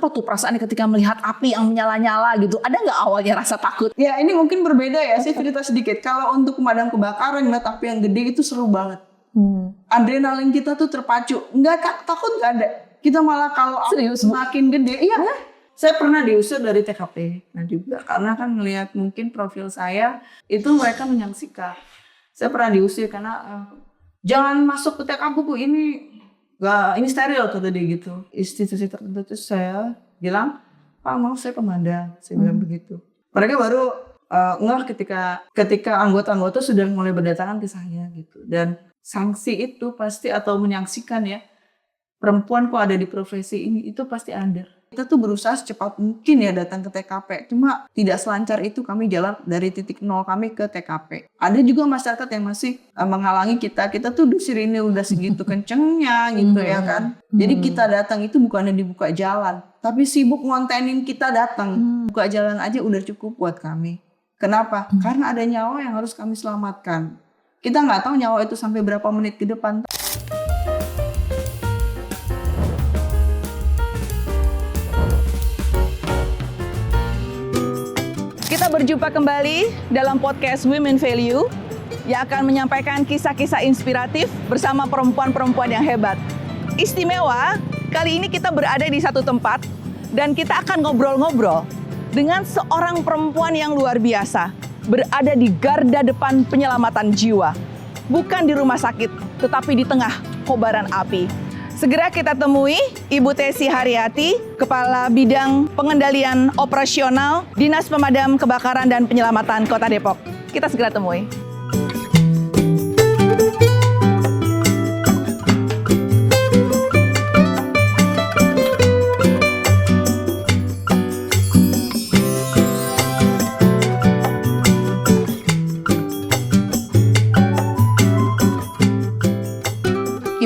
Apa tuh perasaannya ketika melihat api yang menyala-nyala gitu? Ada nggak awalnya rasa takut? Ya ini mungkin berbeda ya, saya cerita sedikit. Kalau untuk pemadam kebakaran ngeliat api yang gede itu seru banget. Adrenalin kita tuh terpacu. Takut nggak ada. Kita malah kalau Serius, Bu? semakin gede, iya. Saya pernah diusir dari TKP. Nah juga karena kan ngelihat mungkin profil saya itu mereka menyaksikan. Saya pernah diusir karena jangan masuk ke TKP Bu, ini steril kata dia gitu. Institusi tertentu itu saya bilang, Pak mau saya pemadam, saya bilang begitu. Mereka baru ngeh ketika anggota-anggota sudah mulai berdatangan ke saya gitu. Dan sanksi itu pasti atau menyaksikan ya, perempuan kok ada di profesi ini, itu pasti ada. Kita tuh berusaha secepat mungkin ya datang ke TKP. Cuma tidak selancar itu kami jalan dari titik nol kami ke TKP. Ada juga masyarakat yang masih menghalangi kita. Kita tuh dusir ini udah segitu kencengnya gitu ya kan. Jadi kita datang itu bukannya dibuka jalan. Tapi sibuk ngontenin kita datang. Buka jalan aja udah cukup buat kami. Kenapa? Karena ada nyawa yang harus kami selamatkan. Kita nggak tahu nyawa itu sampai berapa menit ke depan. Kita berjumpa kembali dalam podcast Women Value yang akan menyampaikan kisah-kisah inspiratif bersama perempuan-perempuan yang hebat. Istimewa, kali ini kita berada di satu tempat dan kita akan ngobrol-ngobrol dengan seorang perempuan yang luar biasa, berada di garda depan penyelamatan jiwa. Bukan di rumah sakit, tetapi di tengah kobaran api. Segera kita temui Ibu Tessy Haryati, Kepala Bidang Pengendalian Operasional Dinas Pemadam Kebakaran dan Penyelamatan Kota Depok. Kita segera temui.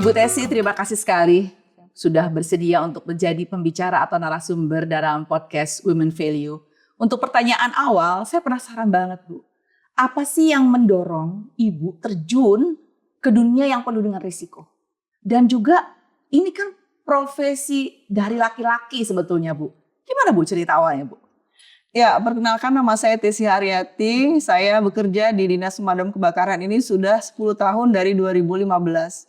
Ibu Tessy, terima kasih sekali sudah bersedia untuk menjadi pembicara atau narasumber dalam podcast Women Value. Untuk pertanyaan awal, saya penasaran banget Bu. Apa sih yang mendorong Ibu terjun ke dunia yang penuh dengan risiko? Dan juga ini kan profesi dari laki-laki sebetulnya Bu. Gimana Bu cerita awalnya Bu? Ya, perkenalkan nama saya Tessy Haryati. Saya bekerja di Dinas Pemadam Kebakaran ini sudah 10 tahun dari 2015.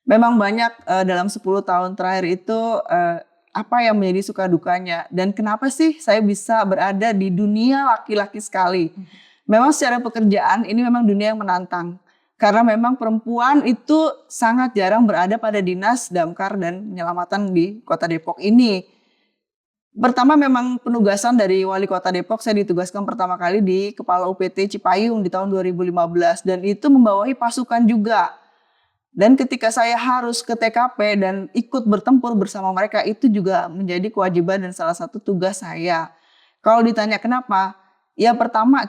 Memang banyak dalam 10 tahun terakhir itu apa yang menjadi suka dukanya. Dan kenapa sih saya bisa berada di dunia laki-laki sekali. Memang secara pekerjaan ini memang dunia yang menantang. Karena memang perempuan itu sangat jarang berada pada dinas damkar dan penyelamatan di Kota Depok ini. Pertama memang penugasan dari Wali Kota Depok, saya ditugaskan pertama kali di Kepala UPT Cipayung di tahun 2015. Dan itu membawahi pasukan juga. Dan ketika saya harus ke TKP dan ikut bertempur bersama mereka, itu juga menjadi kewajiban dan salah satu tugas saya. Kalau ditanya kenapa? Ya pertama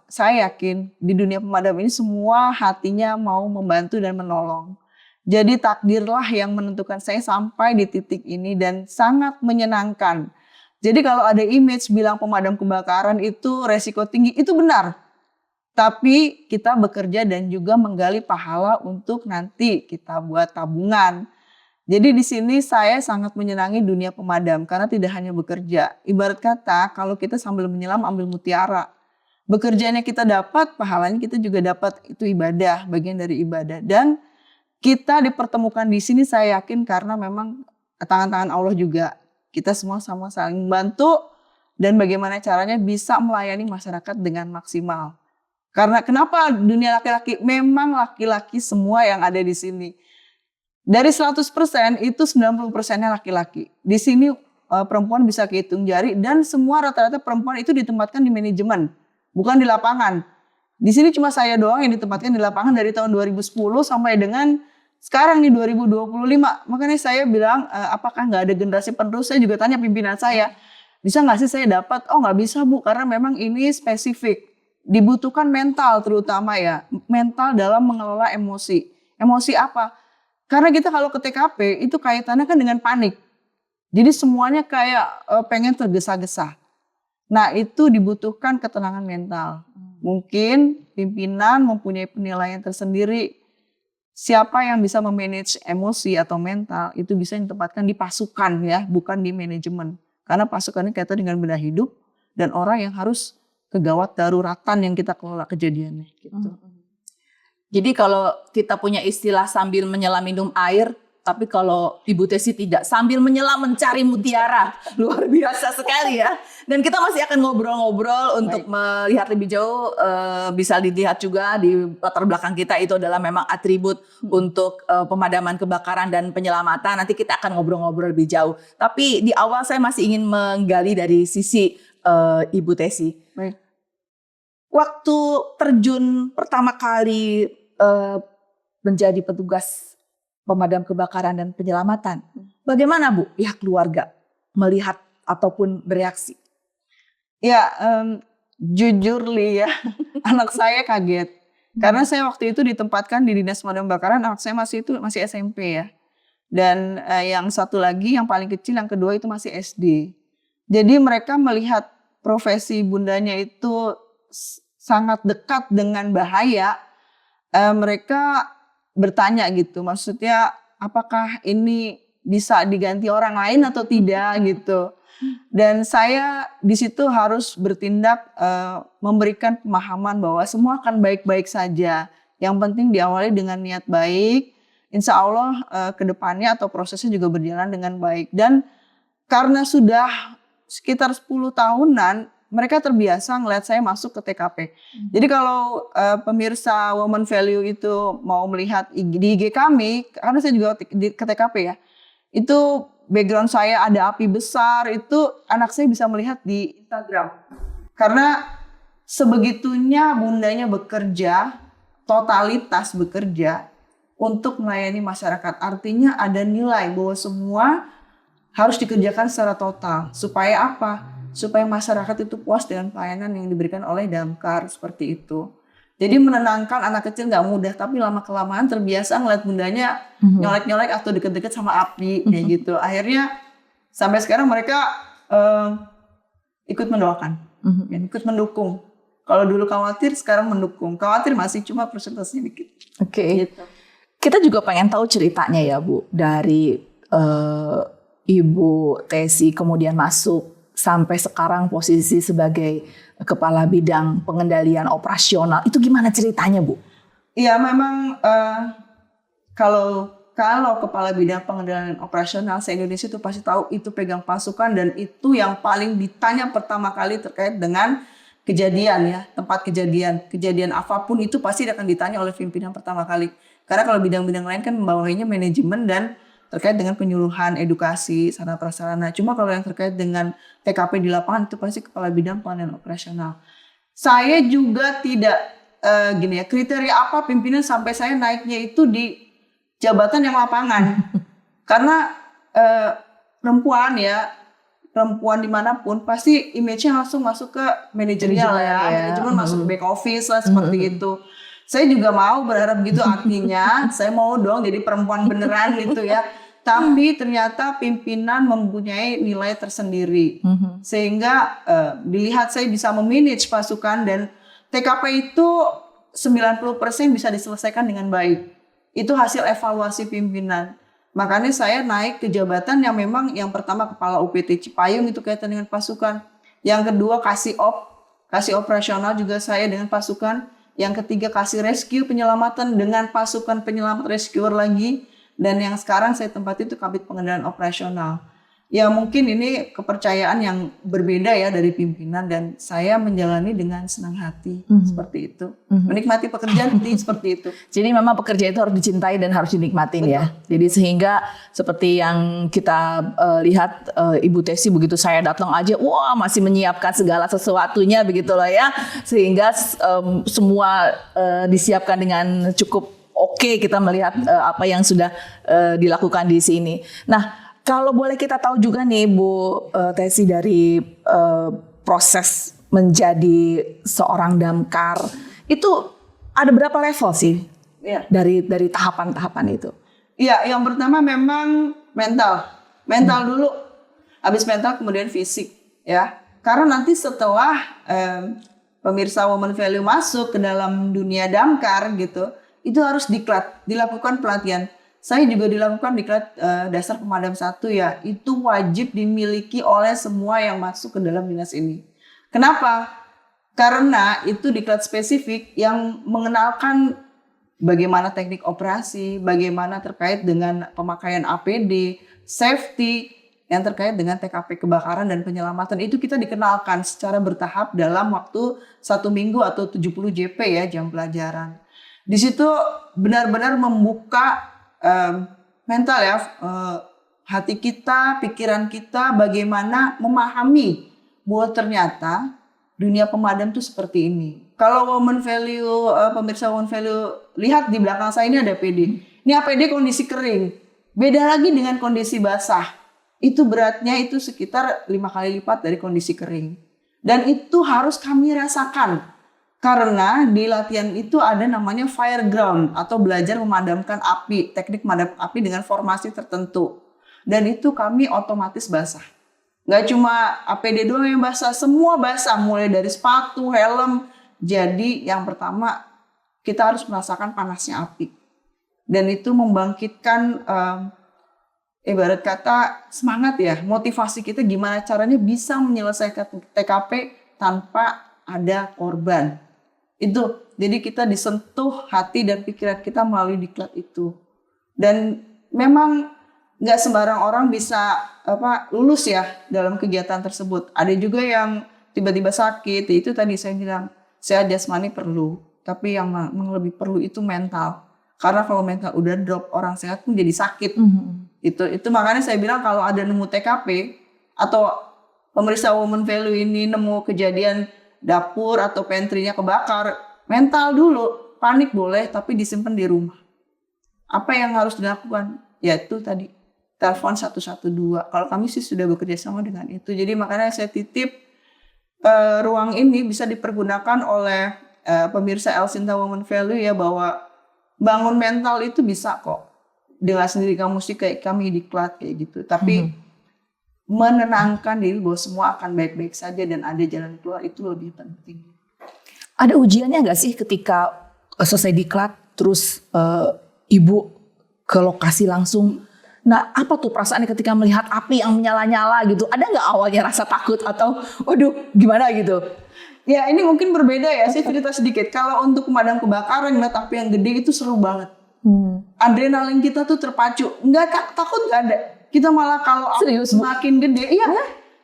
saya yakin di dunia pemadam ini semua hatinya mau membantu dan menolong. Jadi takdirlah yang menentukan saya sampai di titik ini dan sangat menyenangkan. Jadi kalau ada image bilang pemadam kebakaran itu resiko tinggi, itu benar. Tapi kita bekerja dan juga menggali pahala untuk nanti kita buat tabungan. Jadi di sini saya sangat menyenangi dunia pemadam karena tidak hanya bekerja. Ibarat kata kalau kita sambil menyelam ambil mutiara. Bekerjanya kita dapat, pahalanya kita juga dapat. Itu ibadah, bagian dari ibadah. Dan kita dipertemukan di sini saya yakin karena memang tangan-tangan Allah juga. Kita semua sama saling membantu dan bagaimana caranya bisa melayani masyarakat dengan maksimal. Karena kenapa dunia laki-laki? Memang laki-laki semua yang ada di sini. Dari 100% itu 90%-nya laki-laki. Di sini perempuan bisa kehitung jari dan semua rata-rata perempuan itu ditempatkan di manajemen, bukan di lapangan. Di sini cuma saya doang yang ditempatkan di lapangan dari tahun 2010 sampai dengan sekarang nih 2025. Makanya saya bilang apakah nggak ada generasi penerus? Saya juga tanya pimpinan saya, bisa nggak sih saya dapat? Oh nggak bisa Bu, karena memang ini spesifik. Dibutuhkan mental terutama ya, mental dalam mengelola emosi. Emosi apa? Karena kita kalau ke TKP itu kaitannya kan dengan panik. Jadi semuanya kayak pengen tergesa-gesa. Nah itu dibutuhkan ketenangan mental. Mungkin pimpinan mempunyai penilaian tersendiri. Siapa yang bisa memanage emosi atau mental itu bisa ditempatkan di pasukan ya, bukan di manajemen. karena pasukannya kaitan dengan benda hidup dan orang yang harus kegawat daruratan yang kita kelola kejadiannya gitu. Jadi kalau kita punya istilah sambil menyelam minum air, tapi kalau Ibu Tessy tidak, sambil menyelam mencari mutiara. Luar biasa sekali ya. Dan kita masih akan ngobrol-ngobrol untuk melihat lebih jauh. Bisa dilihat juga di latar belakang kita itu adalah memang atribut untuk pemadaman kebakaran dan penyelamatan. Nanti kita akan ngobrol-ngobrol lebih jauh. Tapi di awal saya masih ingin menggali dari sisi Ibu Tessy. Baik. Waktu terjun pertama kali menjadi petugas pemadam kebakaran dan penyelamatan, bagaimana Bu pihak keluarga melihat ataupun bereaksi? Ya, jujur Li ya, anak saya kaget. Karena saya waktu itu ditempatkan di Dinas Pemadam Kebakaran, anak saya masih SMP ya. Dan yang satu lagi, yang paling kecil, yang kedua itu masih SD. Jadi mereka melihat profesi bundanya itu sangat dekat dengan bahaya. Mereka bertanya gitu, maksudnya apakah ini bisa diganti orang lain atau tidak gitu. Dan saya di situ harus bertindak memberikan pemahaman bahwa semua akan baik-baik saja. Yang penting diawali dengan niat baik, insya Allah kedepannya atau prosesnya juga berjalan dengan baik. Dan karena sudah sekitar 10 tahunan, mereka terbiasa ngeliat saya masuk ke TKP. Jadi kalau pemirsa Women Value itu mau melihat di IG kami, karena saya juga ke TKP ya, itu background saya ada api besar, itu anak saya bisa melihat di Instagram. Karena sebegitunya bundanya bekerja, totalitas bekerja untuk melayani masyarakat. Artinya ada nilai bahwa semua harus dikerjakan secara total. Supaya apa? Supaya masyarakat itu puas dengan pelayanan yang diberikan oleh Damkar seperti itu. Jadi menenangkan anak kecil nggak mudah, tapi lama-kelamaan terbiasa ngeliat bundanya nyolek-nyolek atau deket-deket sama api kayak gitu. Akhirnya sampai sekarang mereka ikut mendoakan, ikut mendukung. Kalau dulu khawatir, sekarang mendukung. Khawatir masih, cuma persentasenya dikit. Oke. Gitu. Kita juga pengen tahu ceritanya ya Bu, dari Ibu Tessy kemudian masuk sampai sekarang posisi sebagai Kepala Bidang Pengendalian Operasional. Itu gimana ceritanya Bu? Iya memang kalau Kepala Bidang Pengendalian Operasional se-Indonesia itu pasti tahu itu pegang pasukan, dan itu yang paling ditanya pertama kali terkait dengan kejadian ya, tempat kejadian. Kejadian apapun itu pasti akan ditanya oleh pimpinan pertama kali. Karena kalau bidang-bidang lain kan membawahinya manajemen dan terkait dengan penyuluhan, edukasi, sarana prasarana. Cuma kalau yang terkait dengan TKP di lapangan itu pasti Kepala Bidang Pengendalian Operasional. Saya juga tidak kriteria apa pimpinan sampai saya naiknya itu di jabatan yang lapangan. Karena perempuan dimanapun pasti image-nya langsung masuk ke manajerial ya. Manajemen masuk ke back office lah seperti itu. Saya juga mau berharap gitu, artinya saya mau dong jadi perempuan beneran gitu ya. Tapi ternyata pimpinan mempunyai nilai tersendiri. Sehingga dilihat saya bisa memanage pasukan, dan TKP itu 90% bisa diselesaikan dengan baik. Itu hasil evaluasi pimpinan. Makanya saya naik ke jabatan yang memang yang pertama Kepala UPT Cipayung, itu kaitan dengan pasukan. Yang kedua kasih operasional juga saya dengan pasukan. Yang ketiga kasih rescue penyelamatan dengan pasukan penyelamat rescuer lagi. Dan yang sekarang saya tempati itu Kabid Pengendalian Operasional. Ya mungkin ini kepercayaan yang berbeda ya dari pimpinan, dan saya menjalani dengan senang hati seperti itu. Menikmati pekerjaan seperti itu. Jadi memang pekerjaan itu harus dicintai dan harus dinikmatin. Betul. Ya. Jadi sehingga seperti yang kita lihat Ibu Tessy begitu saya datang aja, wah masih menyiapkan segala sesuatunya begitu loh ya. Sehingga semua disiapkan dengan cukup oke, kita melihat apa yang sudah dilakukan di sini. Nah, kalau boleh kita tahu juga nih Bu Tessy, dari proses menjadi seorang damkar itu ada berapa level sih? Ya. Dari tahapan-tahapan itu? Iya, yang pertama memang mental dulu, habis mental kemudian fisik ya. Karena nanti setelah pemirsa Women Value masuk ke dalam dunia damkar gitu, itu harus dilakukan pelatihan. saya juga dilakukan diklat dasar pemadam 1 ya. Itu wajib dimiliki oleh semua yang masuk ke dalam dinas ini. Kenapa? Karena itu diklat spesifik yang mengenalkan bagaimana teknik operasi, bagaimana terkait dengan pemakaian APD, safety yang terkait dengan TKP kebakaran dan penyelamatan. Itu kita dikenalkan secara bertahap dalam waktu 1 minggu atau 70 JP ya, jam pelajaran. Di situ benar-benar membuka mental ya, hati kita, pikiran kita, bagaimana memahami bahwa ternyata dunia pemadam itu seperti ini. Kalau woman value, pemirsa woman value, lihat di belakang saya ini ada APD. Ini APD kondisi kering. Beda lagi dengan kondisi basah. Itu beratnya itu sekitar 5 kali lipat dari kondisi kering. Dan itu harus kami rasakan. Karena di latihan itu ada namanya fire ground atau belajar memadamkan api, teknik memadam api dengan formasi tertentu. Dan itu kami otomatis basah. Nggak cuma APD doang yang basah, semua basah. Mulai dari sepatu, helm. Jadi yang pertama kita harus merasakan panasnya api. Dan itu membangkitkan ibarat kata semangat ya, motivasi kita gimana caranya bisa menyelesaikan TKP tanpa ada korban. Itu, jadi kita disentuh hati dan pikiran kita melalui diklat itu. Dan memang nggak sembarang orang bisa lulus ya dalam kegiatan tersebut. Ada juga yang tiba-tiba sakit, itu tadi saya bilang, sehat jasmani perlu, tapi yang lebih perlu itu mental. Karena kalau mental udah drop, orang sehat pun jadi sakit. Itu makanya saya bilang kalau ada nemu TKP atau pemeriksa woman value ini nemu kejadian dapur atau pantry-nya kebakar, mental dulu, panik boleh tapi disimpan di rumah. Apa yang harus dilakukan? Yaitu tadi telepon 112. Kalau kami sih sudah bekerja sama dengan itu. Jadi makanya saya titip ruang ini bisa dipergunakan oleh pemirsa El Sinta Woman Value ya, bahwa bangun mental itu bisa kok. Dengan sendiri kamu sih kayak kami diklat kayak gitu. Tapi menenangkan diri bahwa semua akan baik-baik saja dan ada jalan keluar itu lebih penting. Ada ujiannya nggak sih ketika selesai diklat terus ibu ke lokasi langsung? Nah, apa tuh perasaannya ketika melihat api yang menyala-nyala gitu? Ada nggak awalnya rasa takut atau waduh gimana gitu? Ya ini mungkin berbeda ya, saya cerita sedikit. Kalau untuk pemadam kebakaran ngeliat api yang gede itu seru banget. Adrenalin kita tuh terpacu. Nggak takut nggak ada. Kita malah kalau api semakin gede,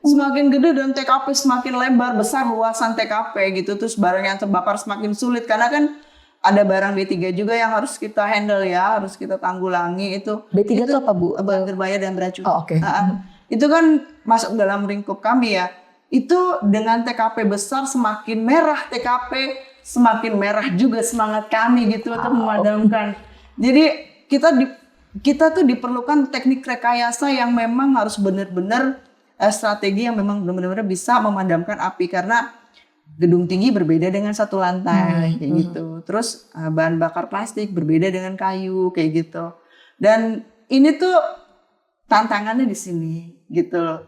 semakin gede dan TKP semakin lebar, besar luasan TKP gitu. Terus barang yang terbakar semakin sulit. Karena kan ada barang B3 juga yang harus kita handle ya, harus kita tanggulangi itu. B3 itu apa Bu? Bahan berbahaya dan beracun. Oh, oke. Itu kan masuk dalam lingkup kami ya. Itu dengan TKP besar semakin merah TKP, semakin merah juga semangat kami gitu untuk memadamkan. Jadi kita tuh diperlukan teknik rekayasa yang memang harus benar-benar strategi yang memang benar-benar bisa memadamkan api, karena gedung tinggi berbeda dengan satu lantai kayak gitu. Terus bahan bakar plastik berbeda dengan kayu kayak gitu. Dan ini tuh tantangannya di sini gitu loh.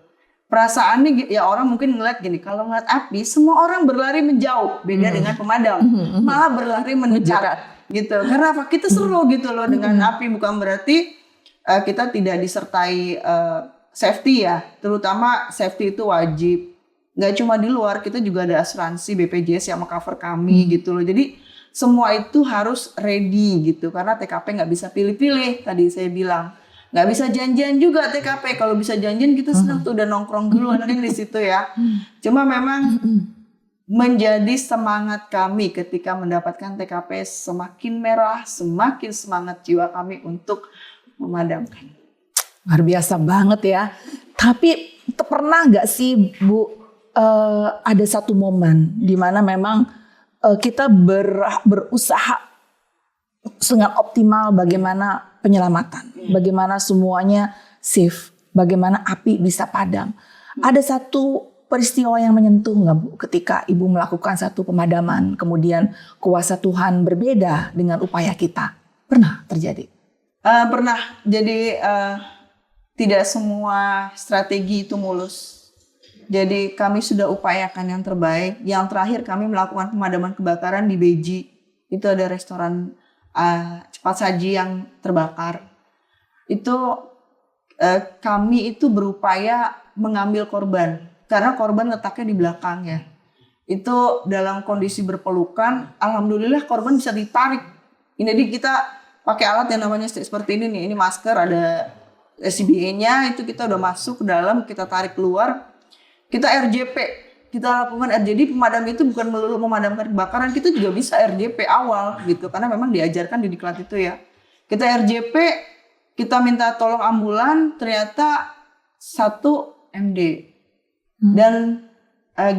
Perasaannya ya orang mungkin ngeliat gini, kalau ngeliat api semua orang berlari menjauh, beda dengan pemadam malah berlari mengejar gitu. Karena apa? Kita seru gitu loh dengan api, bukan berarti kita tidak disertai safety ya, terutama safety itu wajib. Nggak cuma di luar, kita juga ada asuransi BPJS yang meng-cover kami gitu loh. Jadi semua itu harus ready gitu, karena TKP nggak bisa pilih-pilih tadi saya bilang. Nggak bisa janjian juga TKP. Kalau bisa janjian kita senang tuh udah nongkrong dulu kan di situ ya. Cuma memang menjadi semangat kami ketika mendapatkan TKP semakin merah, semakin semangat jiwa kami untuk memadamkan. Luar biasa banget ya. Tapi pernah nggak sih Bu ada satu momen di mana memang kita berusaha sangat optimal bagaimana penyelamatan, bagaimana semuanya safe, bagaimana api bisa padam. Ada satu peristiwa yang menyentuh nggak Bu ketika Ibu melakukan satu pemadaman, kemudian kuasa Tuhan berbeda dengan upaya kita? Pernah terjadi? Pernah. Jadi tidak semua strategi itu mulus. Jadi kami sudah upayakan yang terbaik. Yang terakhir kami melakukan pemadaman kebakaran di Beji. Itu ada restoran cepat saji yang terbakar. itu kami itu berupaya mengambil korban karena korban letaknya di belakangnya. Itu dalam kondisi berpelukan, alhamdulillah korban bisa ditarik. Ini jadi kita pakai alat yang namanya seperti ini nih. Ini masker, ada SCBA-nya, itu kita udah masuk ke dalam, kita tarik keluar. Kita RJP, kita lakukan RJP. Pemadam itu bukan melulu memadamkan kebakaran, kita juga bisa RJP awal gitu. Karena memang diajarkan di diklat itu ya. Kita RJP, kita minta tolong ambulan, ternyata 1 MD. Dan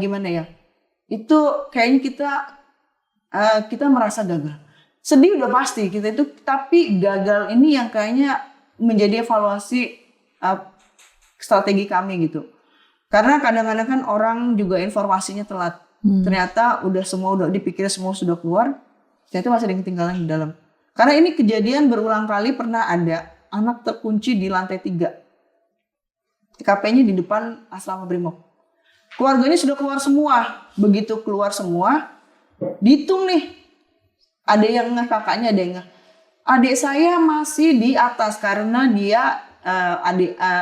gimana ya? Itu kayaknya kita merasa gagal. Sedih udah pasti kita itu, tapi gagal ini yang kayaknya menjadi evaluasi strategi kami gitu. Karena kadang-kadang kan orang juga informasinya telat. Ternyata udah dipikir semua sudah keluar, ternyata masih ada yang ketinggalan di dalam. Karena ini kejadian berulang kali, pernah ada anak terkunci di lantai 3. TKP-nya di depan asrama Brimob. Keluarganya sudah keluar semua. Begitu keluar semua, dihitung nih. Ada yang kakaknya, ada yang adik saya masih di atas karena dia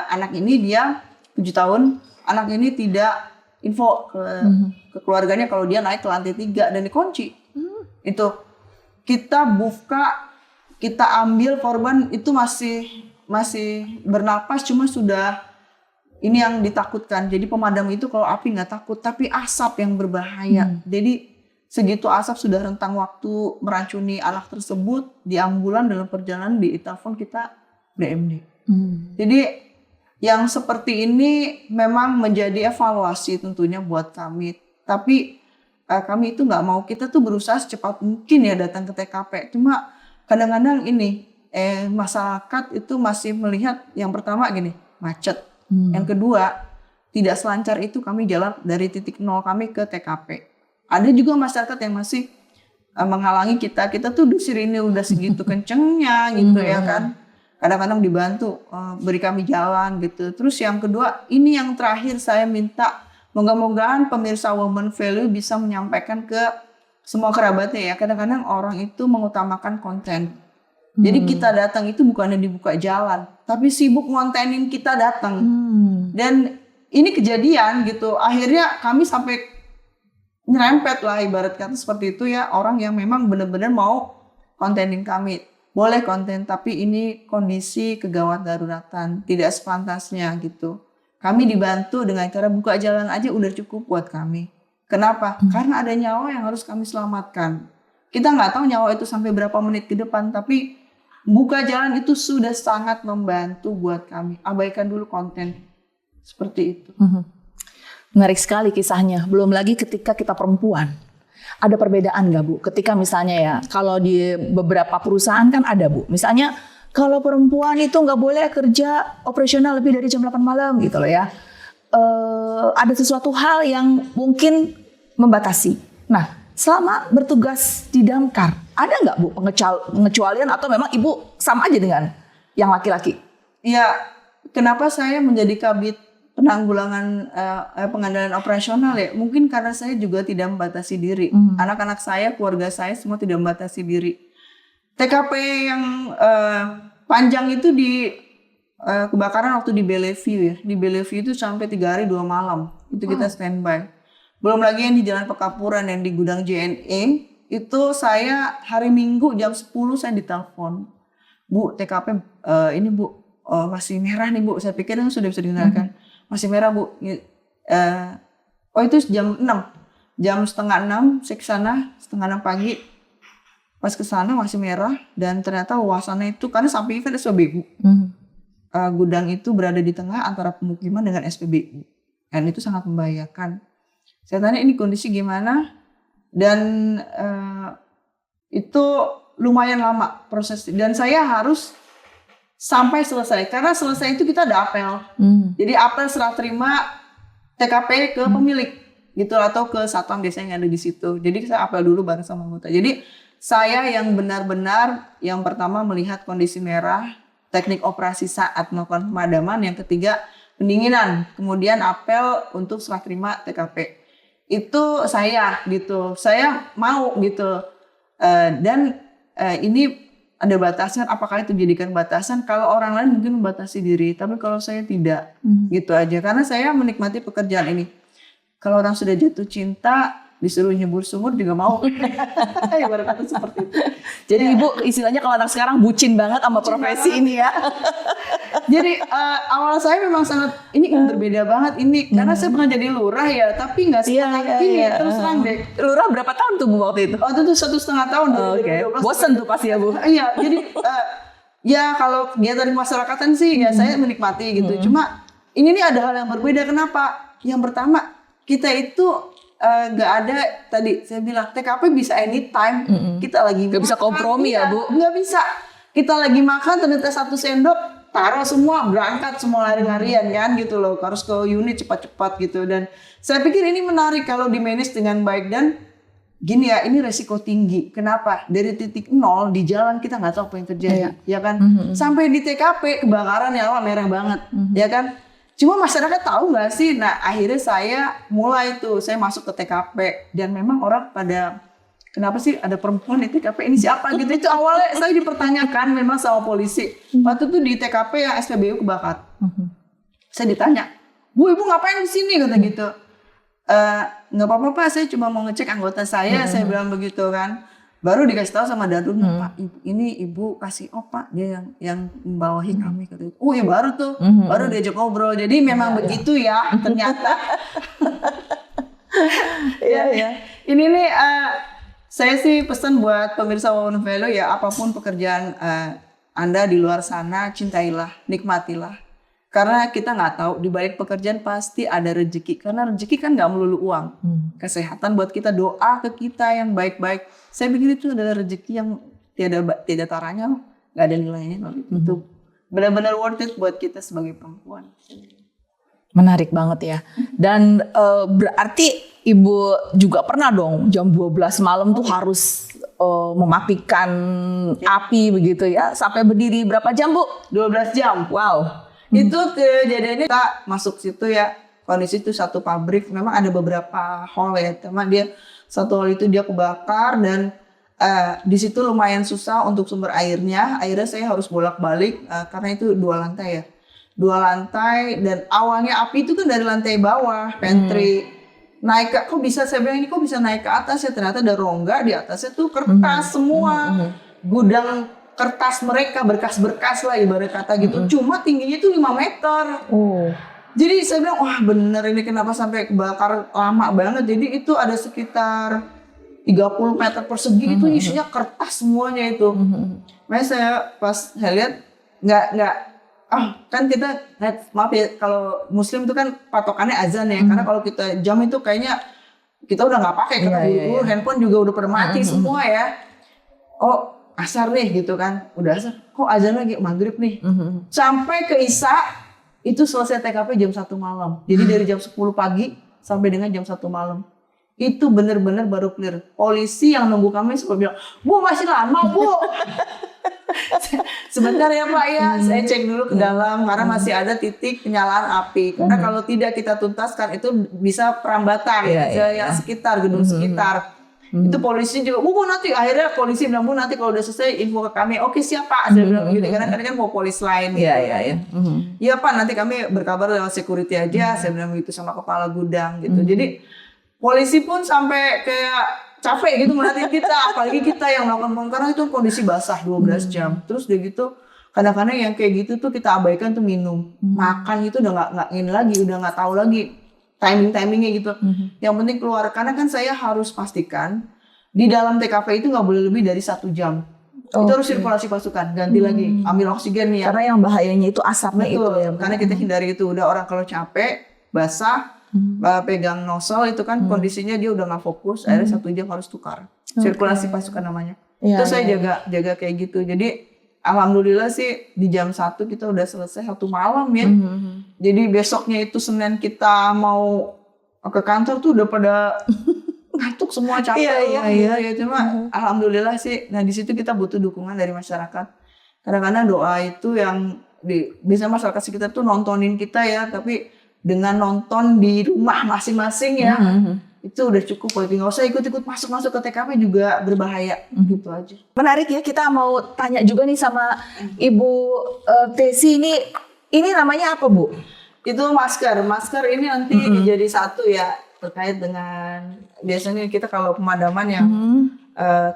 anak ini dia 7 tahun. Anak ini tidak info ke keluarganya kalau dia naik ke lantai 3 dan dikunci. Itu kita buka, kita ambil korban itu masih bernapas, cuma sudah ini yang ditakutkan. Jadi pemadam itu kalau api nggak takut, tapi asap yang berbahaya. Jadi segitu asap sudah rentang waktu meracuni anak tersebut, di ambulan dalam perjalanan di telepon kita DMD. Jadi yang seperti ini memang menjadi evaluasi tentunya buat kami. Tapi kami itu nggak mau, kita tuh berusaha secepat mungkin ya datang ke TKP. Cuma kadang-kadang ini masyarakat itu masih melihat yang pertama gini, macet. Yang kedua, tidak selancar itu kami jalan dari titik nol kami ke TKP. Ada juga masyarakat yang masih menghalangi kita. Kita tuh dusir ini udah segitu kencengnya gitu ya kan. Kadang-kadang dibantu beri kami jalan gitu. Terus yang kedua, ini yang terakhir saya minta moga-mogaan pemirsa Women Value bisa menyampaikan ke semua kerabatnya ya. Kadang-kadang orang itu mengutamakan konten. Jadi kita datang itu bukannya dibuka jalan, tapi sibuk ngontenin kita datang. Dan ini kejadian gitu. Akhirnya kami sampai nyerempet lah ibarat kata seperti itu ya. Orang yang memang benar-benar mau kontenin kami. Boleh konten, tapi ini kondisi kegawat daruratan. Tidak sepantasnya gitu. Kami dibantu dengan cara buka jalan aja udah cukup buat kami. Kenapa? Karena ada nyawa yang harus kami selamatkan. Kita nggak tahu nyawa itu sampai berapa menit ke depan, tapi buka jalan itu sudah sangat membantu buat kami. Abaikan dulu konten. Seperti itu. Menarik sekali kisahnya. Belum lagi ketika kita perempuan. Ada perbedaan nggak Bu? Ketika misalnya ya, kalau di beberapa perusahaan kan ada Bu. Misalnya kalau perempuan itu nggak boleh kerja operasional lebih dari jam 8 malam gitu loh ya. Ada sesuatu hal yang mungkin membatasi. Nah, selama bertugas di damkar, ada nggak Bu pengecualian atau memang Ibu sama aja dengan yang laki-laki? Ya, kenapa saya menjadi kabid penanggulangan pengandalan operasional ya? Mungkin karena saya juga tidak membatasi diri. Anak-anak saya, keluarga saya semua tidak membatasi diri. TKP yang panjang itu di kebakaran waktu di Bellevue ya. Di Bellevue itu sampai 3 hari 2 malam. Itu kita standby. Belum lagi yang di Jalan Pekapuran yang di gudang JNE. Itu saya hari Minggu jam 10 saya ditelepon. Bu, TKP ini Bu masih merah nih Bu. Saya pikir sudah bisa dikendalikan. Masih merah Bu. Itu jam 6. Jam setengah 6 saya kesana, setengah 6 pagi. Pas kesana masih merah dan ternyata luasannya itu karena samping kan SPBU. Gudang itu berada di tengah antara pemukiman dengan SPBU. Dan itu sangat membahayakan. Saya tanya ini kondisi gimana? Dan itu lumayan lama proses. Dan saya harus sampai selesai. Karena selesai itu kita ada apel. Jadi apel serah terima TKP ke pemilik gitu atau ke satpam desa yang ada di situ. Jadi saya apel dulu bareng sama anggota. Jadi saya yang benar-benar yang pertama melihat kondisi merah, teknik operasi saat melakukan pemadaman, yang ketiga pendinginan, kemudian apel untuk serah terima TKP. Itu saya gitu. Saya mau gitu. Dan ini ada batasan, apakah itu dijadikan batasan? Kalau orang lain mungkin membatasi diri, tapi kalau saya tidak, gitu aja. Karena saya menikmati pekerjaan ini. Kalau orang sudah jatuh cinta, disuruh nyebur sumur juga mau. Ibarat kata seperti itu. Jadi Ibu istilahnya kalau anak sekarang bucin banget sama profesi ini ya. Jadi awal saya memang sangat ini berbeda banget ini karena saya pernah jadi lurah ya, tapi nggak semangat ini terus terang deh. Lurah berapa tahun tuh Bu waktu itu? Waktu itu 1,5 tahun. Oke. Bosen tuh pasti ya Bu. Iya, jadi ya kalau kegiatan masyarakatan sih ya saya menikmati gitu. Cuma ini nih ada hal yang berbeda. Kenapa? Yang pertama kita itu nggak ada tadi saya bilang TKP bisa anytime. Kita lagi nggak bisa kompromi ya Bu. Nggak bisa. Kita lagi makan ternyata 1 sendok taruh semua berangkat semua lari-larian kan gitu loh, harus ke unit cepat-cepat gitu. Dan saya pikir ini menarik kalau di manage dengan baik. Dan gini ya, ini resiko tinggi. Kenapa? Dari titik nol di jalan kita nggak tahu apa yang terjadi, ya kan? Sampai di TKP kebakaran ya Allah merah banget, ya kan? Cuma masyarakat tahu nggak sih? Nah akhirnya saya mulai tuh, saya masuk ke TKP dan memang orang pada kenapa sih ada perempuan di TKP ini siapa gitu. Itu awalnya saya dipertanyakan memang sama polisi. Waktu itu di TKP yang SPBU kebakar. Saya ditanya, Bu ibu ngapain di sini kata gitu. Nggak apa-apa Pak, saya cuma mau ngecek anggota saya. Saya bilang begitu kan. Baru dikasih tahu sama Dadun, Pak ini ibu kasih Pak dia yang membawahi kami kata itu. Oh ya baru tuh, baru diajak ngobrol. Jadi memang begitu ya ternyata. Ya. Ini nih saya sih pesan buat pemirsa Women Value ya, apapun pekerjaan Anda di luar sana, cintailah, nikmatilah. Karena kita nggak tahu di balik pekerjaan pasti ada rezeki. Karena rezeki kan nggak melulu uang. Kesehatan buat kita, doa ke kita yang baik-baik. Saya pikir itu adalah rezeki yang tidak taranya, nggak ada nilainya. Itu benar-benar worth it buat kita sebagai perempuan. Menarik banget ya. Dan berarti Ibu juga pernah dong jam 12 malam tuh harus mematikan api begitu ya. Sampai berdiri berapa jam Bu? 12 jam. Wow. Itu kejadiannya kita masuk situ ya. Kondisi itu satu pabrik. Memang ada beberapa hall ya. Teman dia satu hall itu dia kebakar dan di situ lumayan susah untuk sumber airnya. Akhirnya saya harus bolak-balik karena itu 2 lantai ya. 2 lantai dan awalnya api itu kan dari lantai bawah, pantry. Naik ke, kok bisa saya bilang ini kok bisa naik ke atas ya, ternyata ada rongga di atasnya tuh kertas semua. Gudang kertas mereka, berkas-berkas lah ibarat kata gitu. Cuma tingginya itu 5 meter. Jadi saya bilang wah bener ini kenapa sampai kebakar lama banget. Jadi itu ada sekitar 30 meter persegi itu isinya kertas semuanya itu. Makanya saya pas saya lihat nggak kan kita maaf ya kalau muslim itu kan patokannya azan ya. Karena kalau kita jam itu kayaknya kita udah nggak pakai karena dulu handphone juga udah pada mati semua ya. Oh asar nih gitu kan, udah asar. Kok azan lagi maghrib nih. Sampai ke Isya itu selesai TKP jam 1 malam. Jadi dari jam 10 pagi sampai dengan jam 1 malam. Itu benar-benar baru clear. Polisi yang nunggu kami sempat bilang, Bu masih lama Bu. Sebentar ya Pak ya, saya cek dulu ke dalam karena masih ada titik penyalaan api. Karena kalau tidak kita tuntaskan itu bisa perambatan yang sekitar, gedung sekitar. Itu polisi juga, Bu nanti akhirnya polisi bilang Bu nanti kalau udah selesai info ke kami. Oke siap Pak, saya bilang gitu. Karena kan mau polis lain. Iya Pak nanti kami berkabar lewat security aja. Saya bilang gitu sama kepala gudang gitu. Jadi polisi pun sampai kayak capek gitu merhatiin kita, apalagi kita yang melakukan pembongkaran itu kondisi basah 12 jam. Terus udah gitu, kadang-kadang yang kayak gitu tuh kita abaikan tuh minum, makan itu udah nggak ini lagi, udah nggak tahu lagi timingnya gitu. Yang penting keluar, karena kan saya harus pastikan di dalam TKP itu nggak boleh lebih dari 1 jam. Itu harus sirkulasi pasukan, ganti lagi, ambil oksigen nih. Karena yang bahayanya itu asapnya itu ya. Karena kita hindari itu, udah orang kalau capek, basah. Pegang nosol itu kan kondisinya dia udah nggak fokus, akhirnya 1 jam harus tukar. Sirkulasi pasukan namanya. Itu saya jaga kayak gitu. Jadi alhamdulillah sih di jam 1 kita udah selesai 1 malam ya. Jadi besoknya itu Senin kita mau ke kantor tuh udah pada ngantuk semua, capek. Iya. Cuma alhamdulillah sih. Nah di situ kita butuh dukungan dari masyarakat. Kadang-kadang doa itu yang bisa masyarakat sekitar tuh nontonin kita ya, tapi dengan nonton di rumah masing-masing ya. Itu udah cukup buat nggak usah ikut-ikut masuk ke TKP juga berbahaya gitu aja. Menarik ya, kita mau tanya juga nih sama Ibu Tesi ini namanya apa Bu? Itu masker ini nanti jadi satu ya terkait dengan biasanya kita kalau pemadaman yang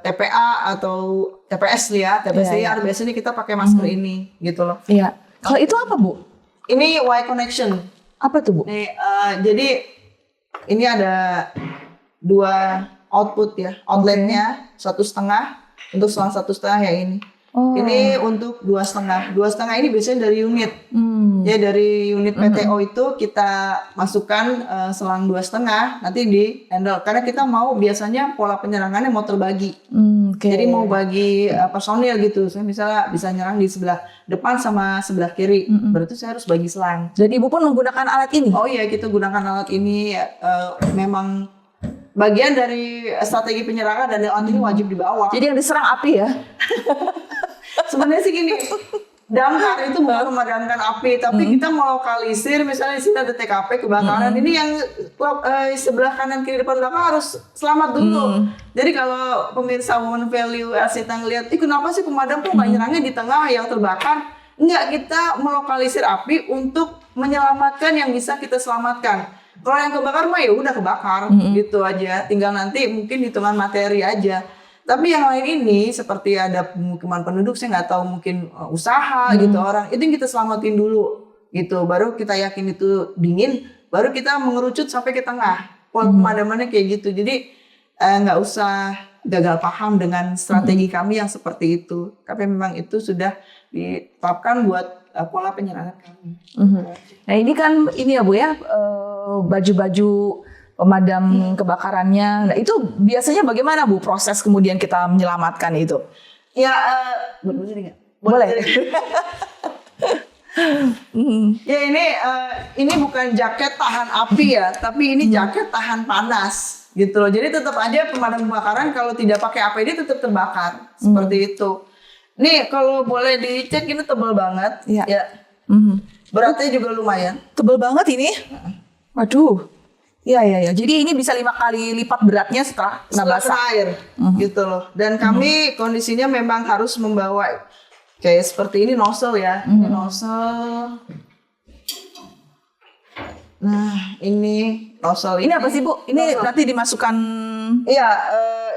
TPA atau TPS ya, TPS biasanya kita pakai masker ini gitu loh. Iya. Kalau itu apa Bu? Ini Y connection. Apa tuh Bu? Nih, jadi ini ada 2 output ya, outletnya 1,5 untuk selang 1,5 ya ini. Ini untuk 2,5. 2,5 ini biasanya dari unit. Ya dari unit PTO itu kita masukkan selang 2,5 nanti di handle karena kita mau biasanya pola penyerangannya mau terbagi. Jadi mau bagi personil gitu. Saya misalnya bisa nyerang di sebelah depan sama sebelah kiri. Berarti saya harus bagi selang. Jadi Ibu pun menggunakan alat ini? Oh iya, kita gunakan alat ini memang bagian dari strategi penyerangan dan alat ini wajib dibawa. Jadi yang diserang api ya? Sebenarnya sih gini, damkar itu bukan memadamkan api, tapi kita melokalisir misalnya di sini ada TKP kebakaran, ini yang sebelah kanan kiri depan belakang harus selamat dulu. Jadi kalau pemirsa Women Value Asita ngeliat, kenapa sih pemadam kok nggak nyerangnya di tengah yang terbakar? Enggak, kita melokalisir api untuk menyelamatkan yang bisa kita selamatkan. Kalau yang kebakar mah ya udah kebakar gitu aja, tinggal nanti mungkin hitungan materi aja. Tapi yang lain ini seperti ada pemukiman penduduk, saya nggak tahu mungkin usaha gitu orang, itu yang kita selamatin dulu gitu. Baru kita yakin itu dingin, baru kita mengerucut sampai ke tengah. Pola pemadamannya kayak gitu. Jadi nggak usah gagal paham dengan strategi kami yang seperti itu. Tapi memang itu sudah ditetapkan buat pola penyerangan kami. Nah ini kan ini ya Bu ya, baju-baju pemadam kebakarannya. Nah itu biasanya bagaimana Bu proses kemudian kita menyelamatkan itu? Ya, boleh nggak? Boleh. Ya ini bukan jaket tahan api ya, tapi ini jaket tahan panas gitu loh. Jadi tetap aja pemadam kebakaran kalau tidak pakai APD tetap terbakar seperti itu. Nih kalau boleh dicek ini tebal banget, ya. Beratnya juga lumayan. Tebal banget ini. Waduh. Iya. Jadi ini bisa 5 kali lipat beratnya setelah basah air, gitu loh. Dan kami kondisinya memang harus membawa kayak seperti ini nozzle ya, ini nozzle. Nah ini nozzle. Ini apa sih Bu? Ini nozzle. Nanti dimasukkan. Iya,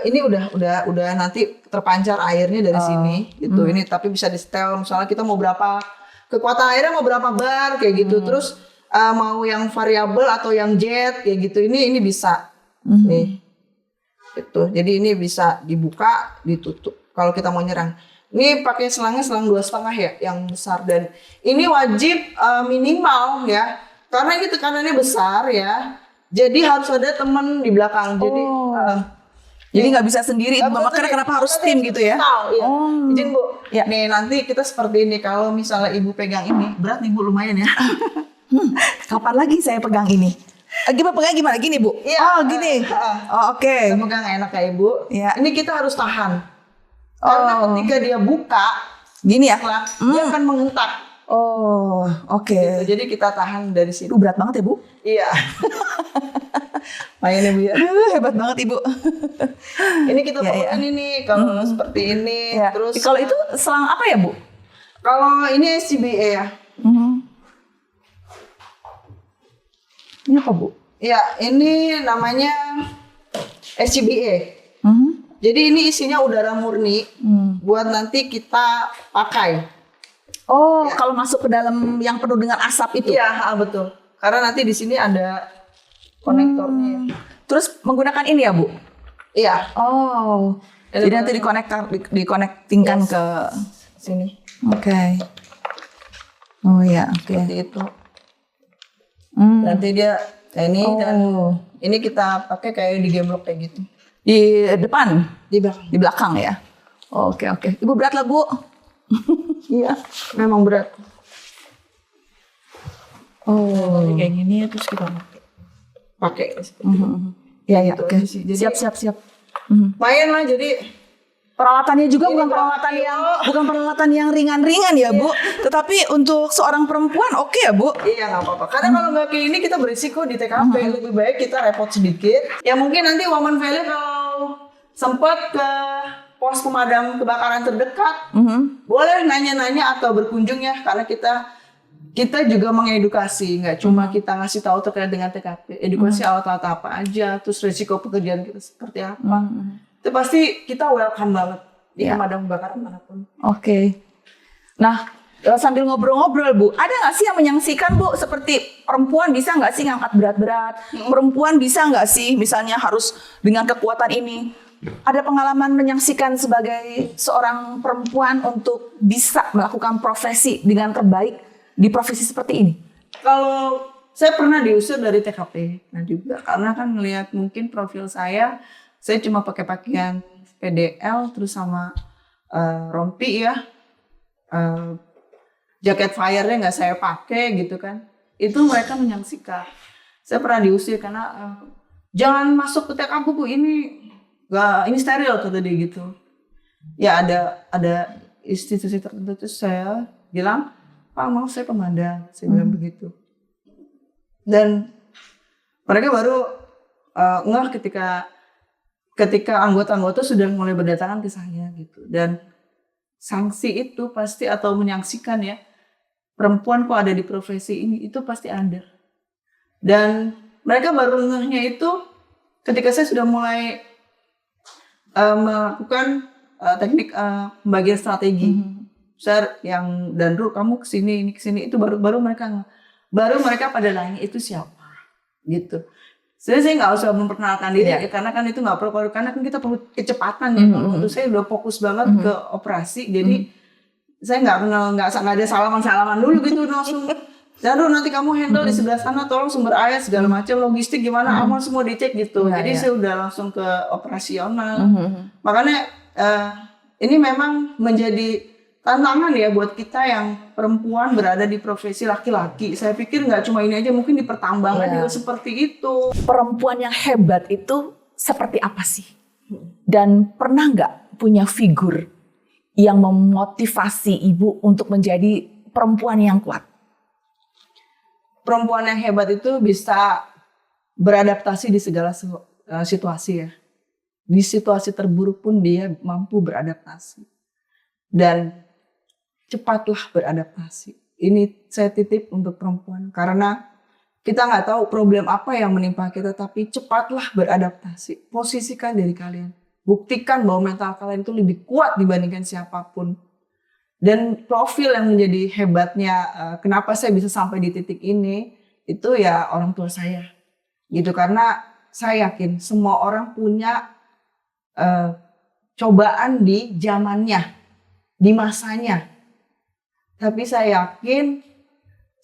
ini udah nanti terpancar airnya dari sini, gitu. Ini tapi bisa di setel. Misalnya kita mau berapa kekuatan airnya mau berapa bar kayak gitu. Terus mau yang variabel atau yang jet kayak gitu, ini bisa nih itu. Jadi ini bisa dibuka ditutup kalau kita mau nyerang. Ini pakai selangnya selang 2,5 ya yang besar, dan ini wajib minimal ya karena ini tekanannya besar ya, jadi harus ada teman di belakang. Jadi nggak bisa sendiri, makanya kenapa harus tim gitu ya? Ya. Izin Bu, ya. Nih nanti kita seperti ini, kalau misalnya Ibu pegang ini berat nih Bu, lumayan ya. Kapan lagi saya pegang ini? Gimana pegang gimana? Gini Bu? Ya, gini. Oke. Kita pegang enak ya Ibu. Ya. Ini kita harus tahan. Karena ketika dia buka, gini ya, dia akan menghentak. Oke. Gitu. Jadi kita tahan dari situ. Berat banget ya Bu? Iya. Mainnya Bu ya. Hebat banget Ibu. Ini kita pakai ini kalau seperti ini. Ya. Terus kalau itu selang apa ya Bu? Kalau ini SCBA ya. Ini apa Bu? Ya, ini namanya SCBA. Jadi ini isinya udara murni buat nanti kita pakai. Ya. Kalau masuk ke dalam yang penuh dengan asap itu? Iya, betul. Karena nanti di sini ada konektornya. Terus menggunakan ini ya Bu? Iya. Jadi nanti dikonektingkan ke sini. Oke. Oh ya, oke. Seperti itu. Nanti dia ini dan ini kita pakai kayak di gemblok kayak gitu. Di depan? Di belakang. Di belakang ya. Oke. Ibu berat lah Bu. Iya, memang berat. Kayak gini terus kita pakai. Iya. Gitu Oke. Jadi, Siap. Main lah jadi Peralatannya juga Ini bukan peralatan yang ringan-ringan ya, Bu. Tetapi untuk seorang perempuan oke ya, Bu? Iya nggak apa-apa. Karena kalau nggak kayak ini kita berisiko di TKP. Lebih baik kita repot sedikit. Ya mungkin nanti Women Value kalau sempat ke pos pemadam kebakaran terdekat, boleh nanya-nanya atau berkunjung ya. Karena kita juga mengedukasi, nggak cuma kita ngasih tahu terkait dengan TKP. Edukasi alat-alat apa aja, terus risiko pekerjaan kita seperti apa. Itu pasti kita welcome banget di pemadam kebakaran manapun. Oke. Nah, sambil ngobrol-ngobrol, Bu, ada nggak sih yang menyaksikan, Bu, seperti perempuan bisa nggak sih ngangkat berat-berat? Perempuan bisa nggak sih misalnya harus dengan kekuatan ini? Ada pengalaman menyaksikan sebagai seorang perempuan untuk bisa melakukan profesi dengan terbaik di profesi seperti ini? Kalau saya pernah diusir dari TKP, nah juga karena kan ngelihat mungkin profil saya cuma pakai pakaian PDL terus sama rompi ya, jaket fire-nya nggak saya pakai gitu kan. Itu mereka menyaksikan. Saya pernah diusir karena jangan masuk ke TKP Bu, ini steril kata dia gitu. Ya ada institusi tertentu itu saya bilang, Pak mau saya pemadam, saya bilang begitu. Dan mereka baru ngeh ketika anggota-anggota sudah mulai berdatangan ke saya gitu. Dan sanksi itu pasti atau menyaksikan ya, perempuan kok ada di profesi ini, itu pasti ada. Dan mereka baru ngehnya itu ketika saya sudah mulai melakukan teknik pembagian strategi. Saya yang Dandru kamu kesini, ini kesini, itu baru mereka pada nanya itu siapa gitu. Saya nggak usah memperkenalkan diri karena kan itu nggak perlu, karena kan kita perlu kecepatan ya. Waktu saya udah fokus banget ke operasi, jadi saya nggak ada salaman dulu gitu langsung. Dandru nanti kamu handle di sebelah sana, tolong sumber air segala macam, logistik gimana, aman semua dicek gitu. Jadi saya udah langsung ke operasional. Makanya ini memang menjadi tantangan ya buat kita yang perempuan berada di profesi laki-laki. Saya pikir nggak cuma ini aja, mungkin di pertambangan juga seperti itu. Perempuan yang hebat itu seperti apa sih? Dan pernah nggak punya figur yang memotivasi Ibu untuk menjadi perempuan yang kuat? Perempuan yang hebat itu bisa beradaptasi di segala situasi ya. Di situasi terburuk pun dia mampu beradaptasi. Dan cepatlah beradaptasi. Ini saya titip untuk perempuan. Karena kita nggak tahu problem apa yang menimpa kita, tapi cepatlah beradaptasi. Posisikan diri kalian. Buktikan bahwa mental kalian itu lebih kuat dibandingkan siapapun. Dan profil yang menjadi hebatnya, kenapa saya bisa sampai di titik ini, itu ya orang tua saya. Gitu, karena saya yakin semua orang punya cobaan di zamannya, di masanya. Tapi saya yakin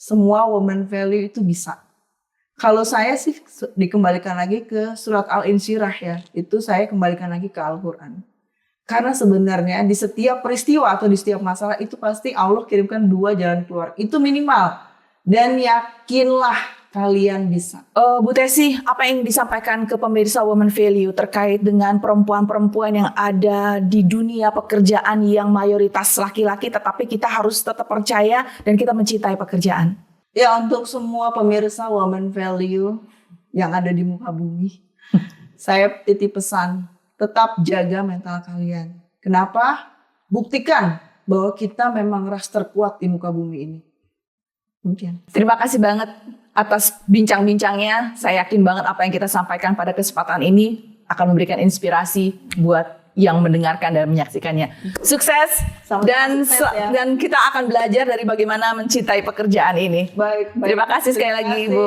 semua woman value itu bisa. Kalau saya sih dikembalikan lagi ke surat Al-Insyirah ya. Itu saya kembalikan lagi ke Al-Quran. Karena sebenarnya di setiap peristiwa atau di setiap masalah itu pasti Allah kirimkan 2 jalan keluar. Itu minimal. Dan yakinlah kalian bisa. Bu Tessy, apa yang disampaikan ke pemirsa Women Value terkait dengan perempuan-perempuan yang ada di dunia pekerjaan yang mayoritas laki-laki, tetapi kita harus tetap percaya dan kita mencintai pekerjaan? Ya, untuk semua pemirsa Women Value yang ada di muka bumi, saya titip pesan, tetap jaga mental kalian. Kenapa? Buktikan bahwa kita memang ras terkuat di muka bumi ini. Mungkin. Terima kasih banget atas bincang-bincangnya. Saya yakin banget apa yang kita sampaikan pada kesempatan ini akan memberikan inspirasi buat yang mendengarkan dan menyaksikannya. Sukses dan kita akan belajar dari bagaimana mencintai pekerjaan ini. Baik. Terima kasih sekali lagi, Ibu.